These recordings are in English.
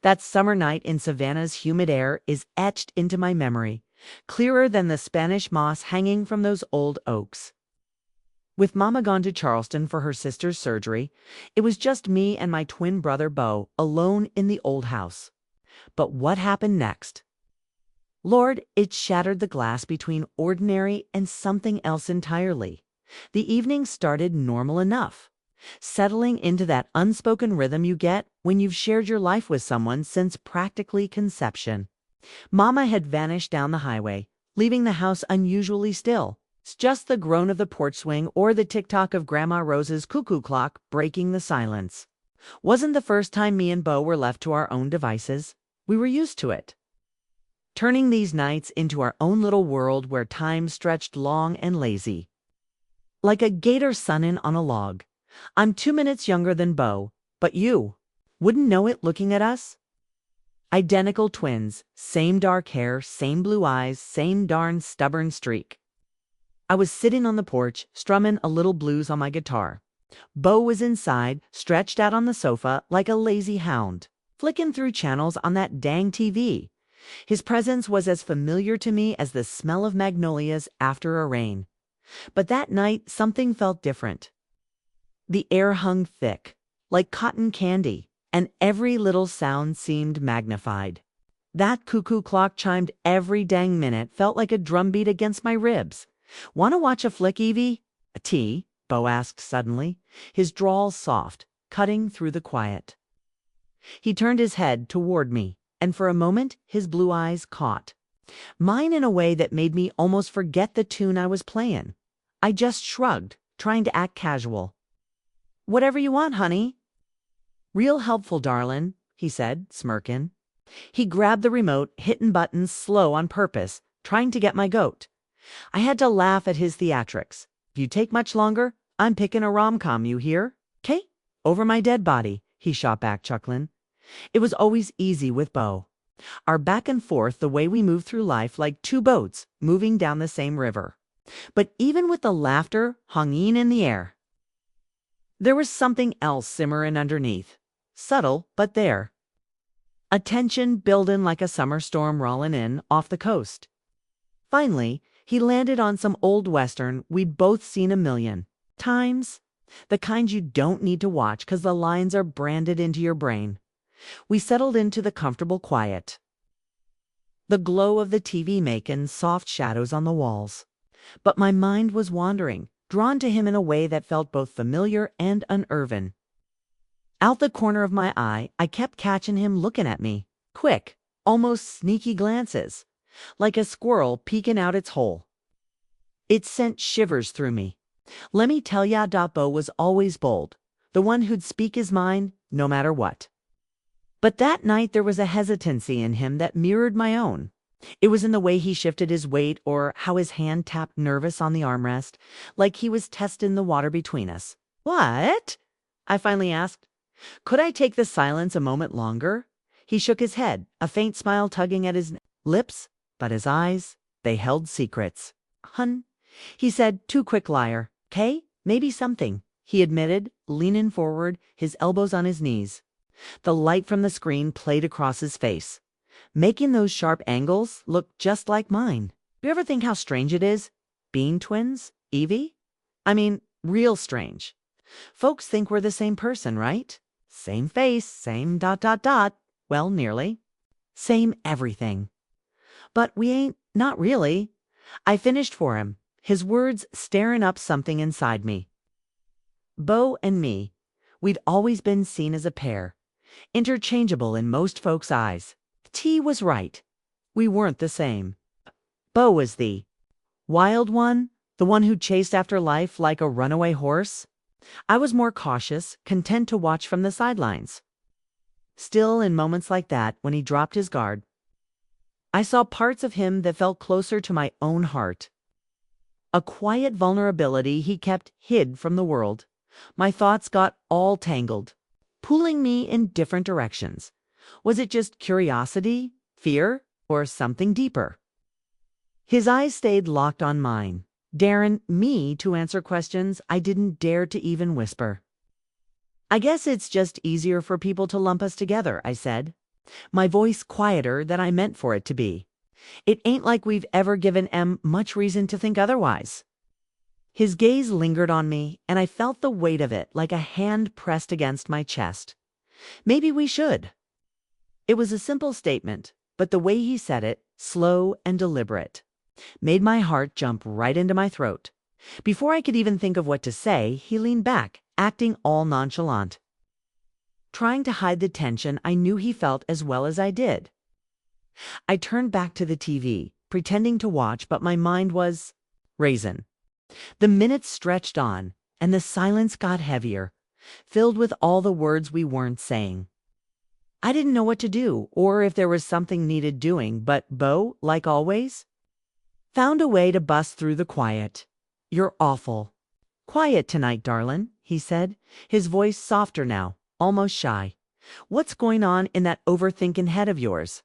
That summer night in Savannah's humid air is etched into my memory, clearer than the Spanish moss hanging from those old oaks. With Mama gone to Charleston for her sister's surgery, it was just me and my twin brother Beau alone in the old house. But what happened next? Lord, it shattered the glass between ordinary and something else entirely. The evening started normal enough, settling into that unspoken rhythm you get when you've shared your life with someone since practically conception. Mama had vanished down the highway, leaving the house unusually still. It's just the groan of the porch swing or the tick-tock of Grandma Rose's cuckoo clock breaking the silence. Wasn't the first time me and Beau were left to our own devices. We were used to it. Turning these nights into our own little world where time stretched long and lazy. Like a gator sunning on a log. I'm 2 minutes younger than Beau, but you wouldn't know it looking at us. Identical twins, same dark hair, same blue eyes, same darn stubborn streak. I was sitting on the porch, strumming a little blues on my guitar. Beau was inside, stretched out on the sofa like a lazy hound, flicking through channels on that dang TV. His presence was as familiar to me as the smell of magnolias after a rain. But that night, something felt different. The air hung thick, like cotton candy, and every little sound seemed magnified. That cuckoo clock chimed every dang minute, felt like a drumbeat against my ribs. "Want to watch a flick, Evie?" "A tea?" Beau asked suddenly, his drawl soft, cutting through the quiet. He turned his head toward me, and for a moment his blue eyes caught mine in a way that made me almost forget the tune I was playing. I just shrugged, trying to act casual. "Whatever you want, honey." "Real helpful, darlin'," he said, smirking. He grabbed the remote, hitting buttons slow on purpose, trying to get my goat. I had to laugh at his theatrics. "If you take much longer, I'm picking a rom-com, you hear? 'Kay? Over my dead body," he shot back, chuckling. It was always easy with Beau. Our back and forth, the way we moved through life like two boats moving down the same river. But even with the laughter hanging in the air, there was something else simmering underneath. Subtle, but there. A tension building like a summer storm rolling in off the coast. Finally, he landed on some old western we'd both seen a million times. The kind you don't need to watch because the lines are branded into your brain. We settled into the comfortable quiet. The glow of the TV making soft shadows on the walls. But my mind was wandering, drawn to him in a way that felt both familiar and unnerving. Out the corner of my eye, I kept catching him looking at me. Quick, almost sneaky glances, like a squirrel peeking out its hole. It sent shivers through me. Let me tell ya, Beau was always bold, the one who'd speak his mind no matter what. But that night there was a hesitancy in him that mirrored my own. It was in the way he shifted his weight or how his hand tapped nervous on the armrest, like he was testing the water between us. "What?" I finally asked. Could I take the silence a moment longer? He shook his head, a faint smile tugging at his lips, but his eyes, they held secrets. "Hun," he said, "too quick liar. 'Kay? Maybe something," he admitted, leaning forward, his elbows on his knees. The light from the screen played across his face, making those sharp angles look just like mine. "You ever think how strange it is? Being twins, Evie? I mean, real strange. Folks think we're the same person, right? Same face, same ... Well, nearly. Same everything. But we ain't, not really." I finished for him, his words stirring up something inside me. Beau and me, we'd always been seen as a pair, interchangeable in most folks' eyes. T was right. We weren't the same. Beau was the wild one, the one who chased after life like a runaway horse. I was more cautious, content to watch from the sidelines. Still, in moments like that, when he dropped his guard, I saw parts of him that felt closer to my own heart. A quiet vulnerability he kept hid from the world. My thoughts got all tangled, pulling me in different directions. Was it just curiosity, fear, or something deeper? His eyes stayed locked on mine, daring me to answer questions I didn't dare to even whisper. "I guess it's just easier for people to lump us together," I said. my voice quieter than I meant for it to be. It ain't like we've ever given M much reason to think otherwise. His gaze lingered on me, and I felt the weight of it like a hand pressed against my chest. Maybe we should. It was a simple statement, but the way he said it, slow and deliberate, made my heart jump right into my throat. Before I could even think of what to say, he leaned back, acting all nonchalant, trying to hide the tension I knew he felt as well as I did. I turned back to the TV, pretending to watch, but my mind was raisin. The minutes stretched on, and the silence got heavier, filled with all the words we weren't saying. I didn't know what to do, or if there was something needed doing, but Bo, like always, found a way to bust through the quiet. "You're awful quiet tonight, darlin'," he said, his voice softer now, almost shy. "What's going on in that overthinking head of yours?"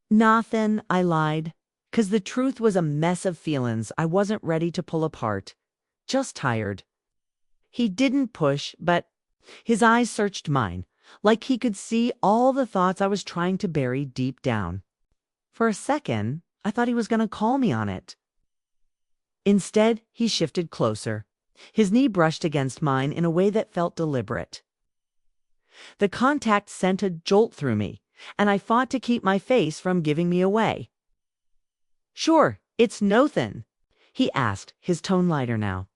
"Nothin'," I lied, 'cause the truth was a mess of feelin's I wasn't ready to pull apart. Just tired. He didn't push, but his eyes searched mine, like he could see all the thoughts I was trying to bury deep down. For a second, I thought he was going to call me on it. Instead, he shifted closer. His knee brushed against mine in a way that felt deliberate. The contact sent a jolt through me, and I fought to keep my face from giving me away. "Sure, it's nothin'," he asked, his tone lighter now.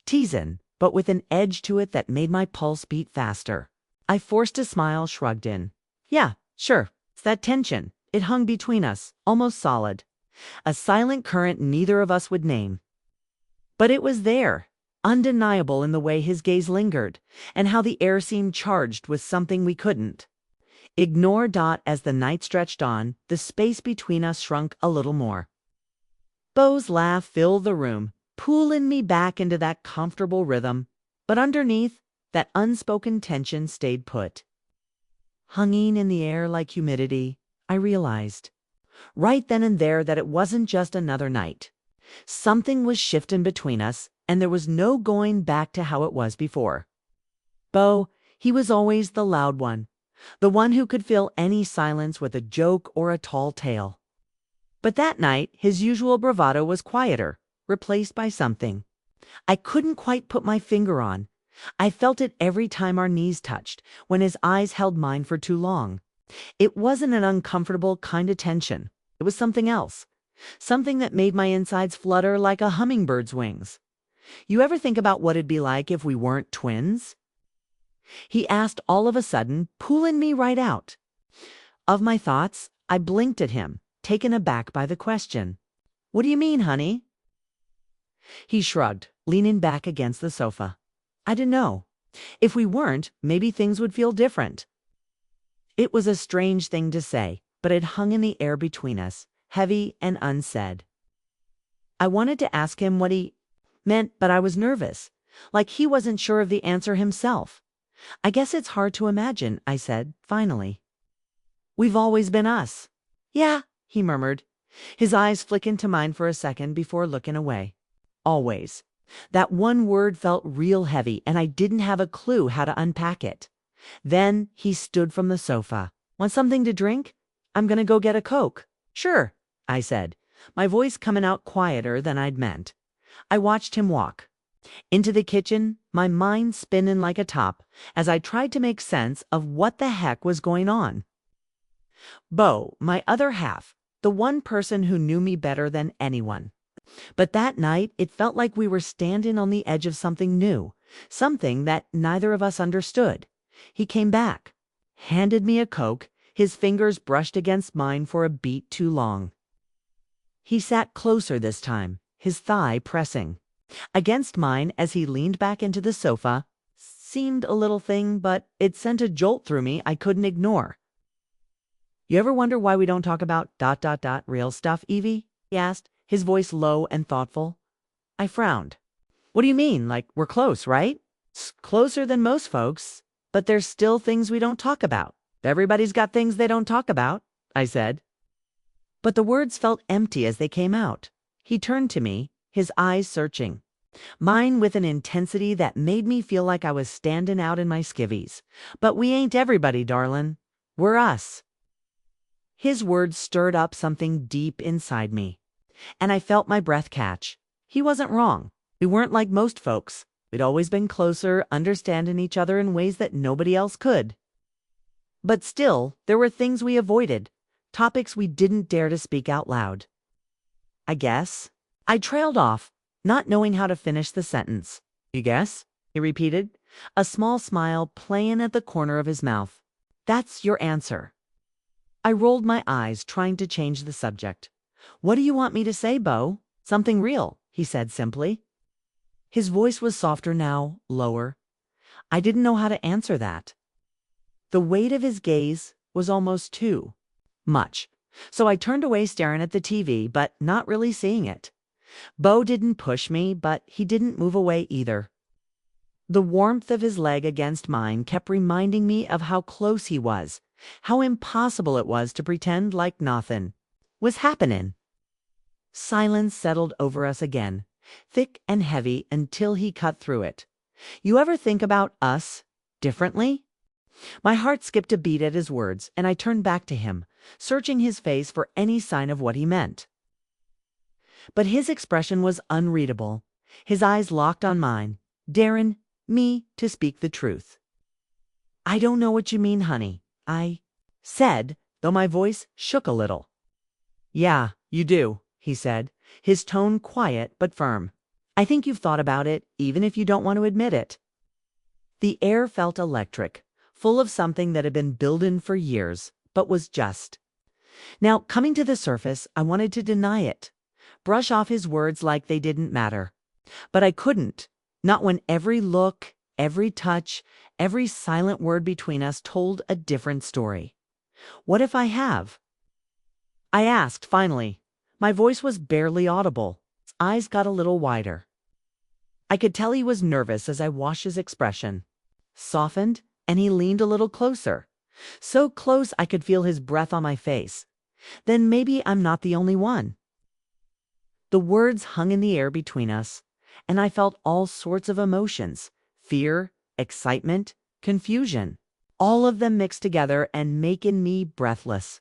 Teasin', but with an edge to it that made my pulse beat faster. I forced a smile, shrugged in. "Yeah, sure, it's that tension. It hung between us, almost solid. A silent current neither of us would name. But it was there, undeniable in the way his gaze lingered, and how the air seemed charged with something we couldn't ignore. As the night stretched on, the space between us shrunk a little more. Bo's laugh filled the room, pulling me back into that comfortable rhythm, but underneath, that unspoken tension stayed put. Hanging in the air like humidity, I realized, right then and there, that it wasn't just another night. Something was shifting between us, and there was no going back to how it was before. Bo, he was always the loud one, the one who could fill any silence with a joke or a tall tale. But that night, his usual bravado was quieter, replaced by something I couldn't quite put my finger on. I felt it every time our knees touched, when his eyes held mine for too long. It wasn't an uncomfortable kind of tension. It was something else. Something that made my insides flutter like a hummingbird's wings. "You ever think about what it'd be like if we weren't twins?" he asked all of a sudden, pulling me right out of my thoughts. I blinked at him, taken aback by the question. "What do you mean, honey?" He shrugged, leaning back against the sofa. "I didn't know. If we weren't, maybe things would feel different." It was a strange thing to say, but it hung in the air between us, heavy and unsaid. I wanted to ask him what he meant, but I was nervous, like he wasn't sure of the answer himself. "I guess it's hard to imagine," I said, finally. "We've always been us." "Yeah," he murmured, his eyes flicking to mine for a second before looking away. "Always." That one word felt real heavy, and I didn't have a clue how to unpack it. Then he stood from the sofa. "Want something to drink? I'm gonna go get a Coke." "Sure," I said, my voice coming out quieter than I'd meant. I watched him walk into the kitchen, my mind spinning like a top, as I tried to make sense of what the heck was going on. Bo, my other half, the one person who knew me better than anyone. But that night, it felt like we were standing on the edge of something new, something that neither of us understood. He came back, handed me a Coke, his fingers brushed against mine for a beat too long. He sat closer this time, his thigh pressing against mine as he leaned back into the sofa. Seemed a little thing, but it sent a jolt through me I couldn't ignore. "You ever wonder why we don't talk about real stuff, Evie?" he asked, his voice low and thoughtful. I frowned. "What do you mean? Like, we're close, right?" Closer than most folks, but there's still things we don't talk about." "Everybody's got things they don't talk about," I said. But the words felt empty as they came out. He turned to me, his eyes searching mine with an intensity that made me feel like I was standing out in my skivvies. "But we ain't everybody, darlin'. We're us." His words stirred up something deep inside me, and I felt my breath catch. He wasn't wrong. We weren't like most folks. We'd always been closer, understanding each other in ways that nobody else could. But still, there were things we avoided, topics we didn't dare to speak out loud. I guess. I trailed off, not knowing how to finish the sentence. You guess? He repeated, a small smile playing at the corner of his mouth. That's your answer. I rolled my eyes, trying to change the subject. What do you want me to say, Bo? Something real, he said simply. His voice was softer now, lower. I didn't know how to answer that. The weight of his gaze was almost too much, so I turned away staring at the TV, but not really seeing it. Bo didn't push me, but he didn't move away either. The warmth of his leg against mine kept reminding me of how close he was, how impossible it was to pretend like nothing was happening. Silence settled over us again, thick and heavy until he cut through it. You ever think about us differently? My heart skipped a beat at his words, and I turned back to him, searching his face for any sign of what he meant. But his expression was unreadable. His eyes locked on mine, daring me to speak the truth. I don't know what you mean, honey, I said, though my voice shook a little. Yeah, you do, he said, his tone quiet but firm. I think you've thought about it, even if you don't want to admit it. The air felt electric, full of something that had been building for years, but was just. Now, coming to the surface, I wanted to deny it, brush off his words like they didn't matter. But I couldn't, not when every look, every touch, every silent word between us told a different story. What if I have? I asked, finally. My voice was barely audible. His eyes got a little wider. I could tell he was nervous as I watched his expression. Softened, and he leaned a little closer. So close I could feel his breath on my face. Then maybe I'm not the only one. The words hung in the air between us, and I felt all sorts of emotions. Fear, excitement, confusion. All of them mixed together and making me breathless.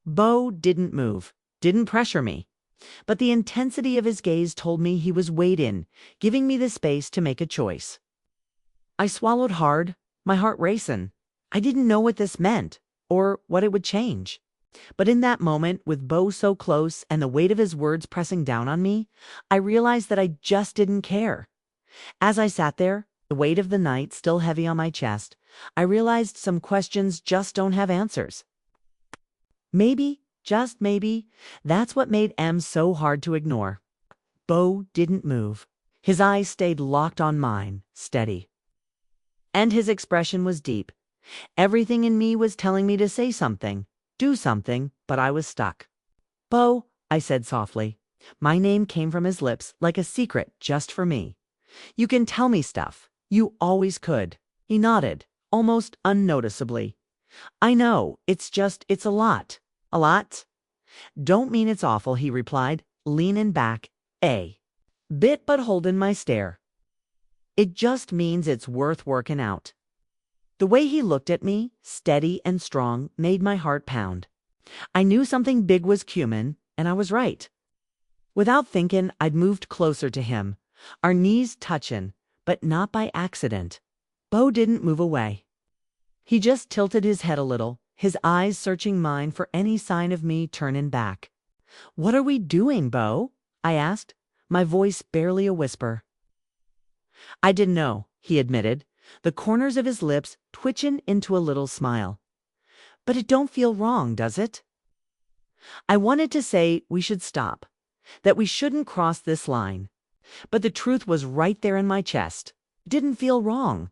Bo didn't move, didn't pressure me. But the intensity of his gaze told me he was weighed in, giving me the space to make a choice. I swallowed hard, my heart racing. I didn't know what this meant, or what it would change. But in that moment, with Bo so close and the weight of his words pressing down on me, I realized that I just didn't care. As I sat there, the weight of the night still heavy on my chest, I realized some questions just don't have answers. Maybe, just maybe, that's what made M so hard to ignore. Bo didn't move. His eyes stayed locked on mine, steady. And his expression was deep. Everything in me was telling me to say something, do something, but I was stuck. Bo, I said softly. My name came from his lips like a secret just for me. You can tell me stuff. You always could. He nodded, almost unnoticeably. I know, it's a lot. A lot? Don't mean it's awful, he replied, leaning back, a bit but holding my stare. It just means it's worth working out. The way he looked at me, steady and strong, made my heart pound. I knew something big was coming, and I was right. Without thinking, I'd moved closer to him, our knees touching, but not by accident. Bo didn't move away. He just tilted his head a little, his eyes searching mine for any sign of me turning back. What are we doing, Bo? I asked, my voice barely a whisper. I didn't know, he admitted, the corners of his lips twitching into a little smile. But it don't feel wrong, does it? I wanted to say we should stop, that we shouldn't cross this line. But the truth was right there in my chest. It didn't feel wrong.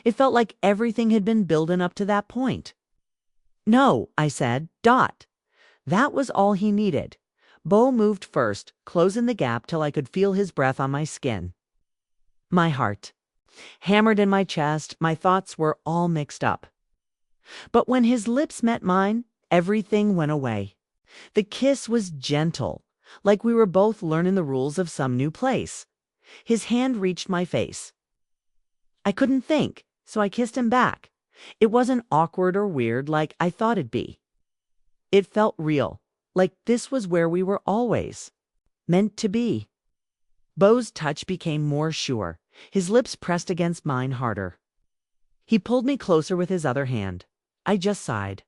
It felt like everything had been building up to that point. No, I said, Dot. That was all he needed. Bo moved first, closing the gap till I could feel his breath on my skin. My heart hammered in my chest, my thoughts were all mixed up. But when his lips met mine, everything went away. The kiss was gentle, like we were both learning the rules of some new place. His hand reached my face. I couldn't think, so I kissed him back. It wasn't awkward or weird like I thought it'd be. It felt real, like this was where we were always meant to be. Bo's touch became more sure, his lips pressed against mine harder. He pulled me closer with his other hand. I just sighed.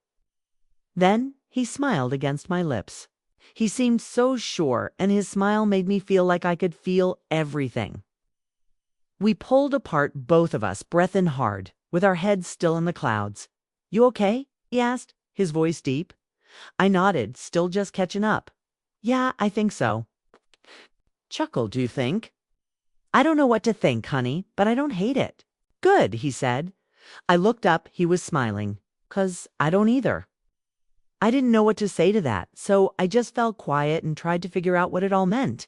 Then he smiled against my lips. He seemed so sure, and his smile made me feel like I could feel everything. We pulled apart, both of us, breath in hard, with our heads still in the clouds. "You okay?" he asked, his voice deep. I nodded, still just catching up. "Yeah, I think so." Chuckled, "Do you think?" "I don't know what to think, honey, but I don't hate it." "Good," he said. I looked up, he was smiling. "'Cause I don't either." I didn't know what to say to that, so I just fell quiet and tried to figure out what it all meant.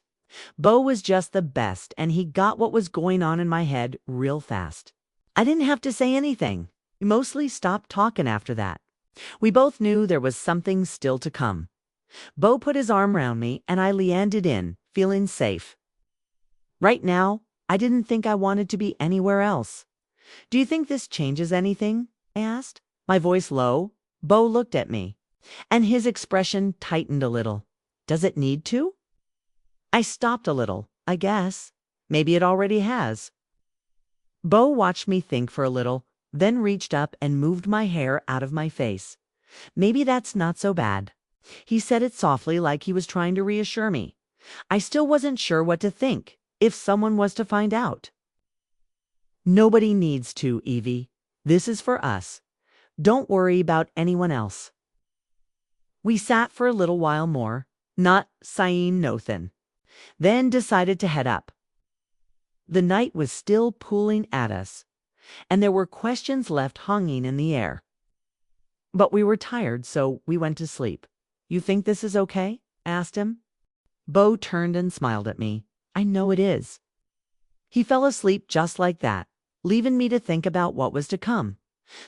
Bo was just the best, and he got what was going on in my head real fast. I didn't have to say anything. We mostly stopped talking after that. We both knew there was something still to come. Bo put his arm around me, and I leaned in, feeling safe. Right now, I didn't think I wanted to be anywhere else. "Do you think this changes anything?" I asked, my voice low. Bo looked at me, and his expression tightened a little. "Does it need to?" I stopped a little, I guess. Maybe it already has. Bo watched me think for a little, then reached up and moved my hair out of my face. "Maybe that's not so bad." He said it softly, like he was trying to reassure me. I still wasn't sure what to think, if someone was to find out. "Nobody needs to, Evie. This is for us. Don't worry about anyone else." We sat for a little while more, not saying nothing, then decided to head up. The night was still pulling at us, and there were questions left hanging in the air. But we were tired, so we went to sleep. "You think this is okay?" I asked him. Bo turned and smiled at me. "I know it is." He fell asleep just like that, leaving me to think about what was to come.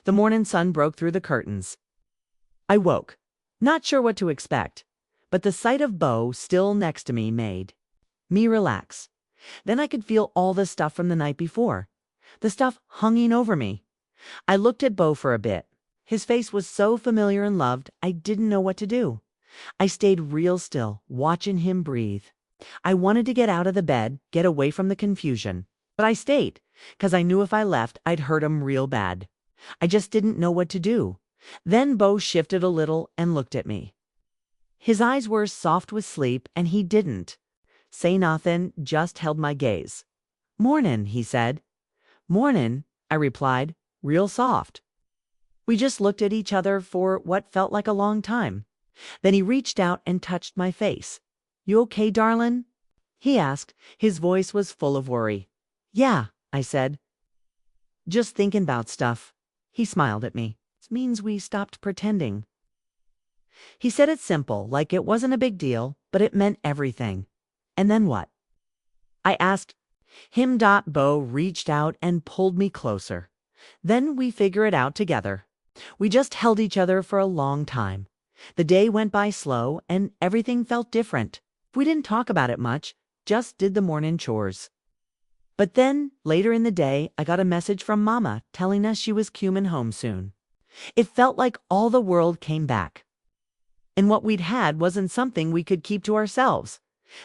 The morning sun broke through the curtains. I woke, not sure what to expect, but the sight of Bo still next to me made me relax. Then I could feel all the stuff from the night before, the stuff hanging over me. I looked at Bo for a bit. His face was so familiar and loved, I didn't know what to do. I stayed real still, watching him breathe. I wanted to get out of the bed, get away from the confusion. But I stayed, 'cause I knew if I left, I'd hurt him real bad. I just didn't know what to do. Then Bo shifted a little and looked at me. His eyes were soft with sleep, and he didn't say nothing, just held my gaze. "Mornin'," he said. "Mornin'," I replied, real soft. We just looked at each other for what felt like a long time. Then he reached out and touched my face. "You okay, darlin'?" he asked. His voice was full of worry. "Yeah," I said. "Just thinking about stuff." He smiled at me. "It means we stopped pretending." He said it simple, like it wasn't a big deal, but it meant everything. "And then what?" I asked him. Bo reached out and pulled me closer. "Then we figure it out together." We just held each other for a long time. The day went by slow, and everything felt different. We didn't talk about it much, just did the morning chores. But then, later in the day, I got a message from Mama telling us she was coming home soon. It felt like all the world came back. And what we'd had wasn't something we could keep to ourselves.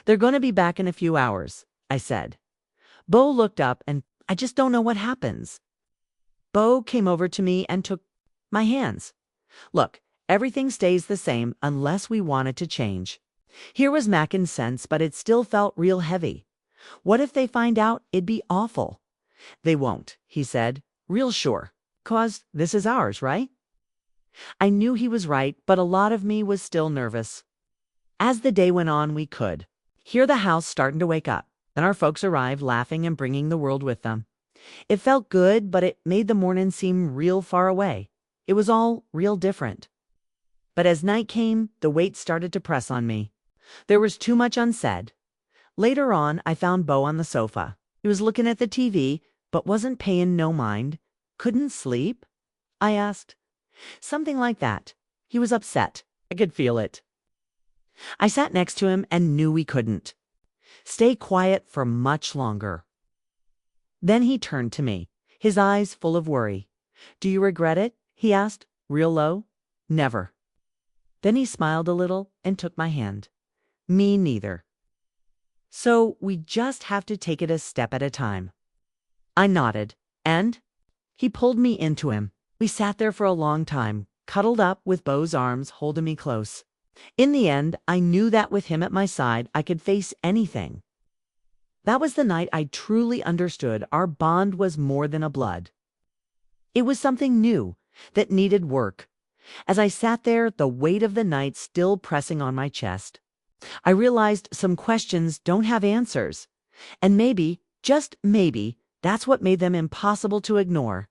"They're going to be back in a few hours," I said. Bo looked up, and I just don't know what happens. Bo came over to me and took my hands. "Look, everything stays the same unless we want it to change." Here was Mackin's sense, but it still felt real heavy. "What if they find out? It'd be awful." "They won't," he said, real sure. "'Cause this is ours, right?" I knew he was right, but a lot of me was still nervous. As the day went on, we could hear the house starting to wake up. Then our folks arrived, laughing and bringing the world with them. It felt good, but it made the morning seem real far away. It was all real different. But as night came, the weight started to press on me. There was too much unsaid. Later on, I found Bo on the sofa. He was looking at the TV, but wasn't paying no mind. "Couldn't sleep?" I asked. Something like that. He was upset. I could feel it. I sat next to him and knew we couldn't stay quiet for much longer. Then he turned to me, his eyes full of worry. "Do you regret it?" he asked, real low. "Never." Then he smiled a little and took my hand. Me neither. So we just have to take it a step at a time. I nodded, and he pulled me into him. We sat there for a long time, cuddled up with Beau's arms holding me close. In the end, I knew that with him at my side, I could face anything. That was the night I truly understood our bond was more than a blood. It was something new that needed work. As I sat there, the weight of the night still pressing on my chest, I realized some questions don't have answers. And maybe, just maybe, that's what made them impossible to ignore.